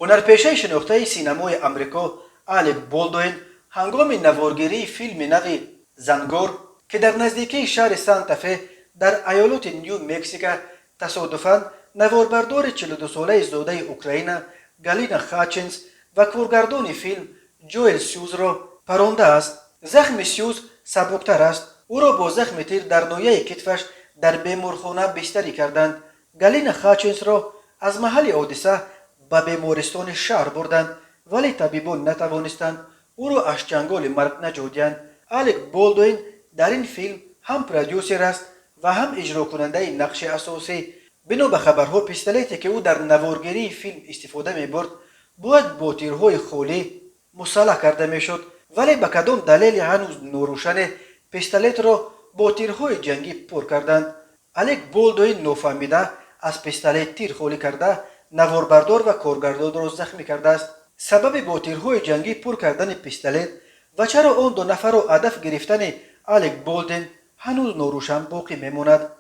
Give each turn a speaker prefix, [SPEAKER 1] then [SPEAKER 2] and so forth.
[SPEAKER 1] هنرپیشه شناخته سینمای آمریکا آلک بولدوین هنگام نوارگیری فیلم نو زنگور که در نزدیکی شهر سانتافه در ایالت نیو مکزیکو تصادفاً نواربردار 42 ساله زاده اوکراین گالینا خاچنس و کارگردان فیلم جوئل سیوز را پرانده است. زخم سیوز سبکتر است. او را با زخم تیر در ناحیه کتفش در بیمارخانه بستری کردند. گالینا خاچنس را از محل حادثه به بیمارستان شهر بردند ولی طبیبان نتوانستند او را از چنگال مرگ نجاتند. آلک بولدوین در این فیلم هم پرودیوسر است و هم اجرا کننده نقش اساسی. بنا به خبرها پیستولتی که او در نوارگیری فیلم استفاده می‌برد باید با تیرهای خالی مسلح کرده میشد ولی به کدام دلیل هنوز ناروشن پیستولت را با تیرهای جنگی پر کردند. آلک بولدوین نافهمیده از پیستولت تیر خالی کرده نواربردار و کارگردان را زخمی کرده است. سبب با تیرهای جنگی پر کردن پیستولت و چرا آن دو نفر را هدف گرفتن آلک بولدوین هنوز ناروشن باقی میماند.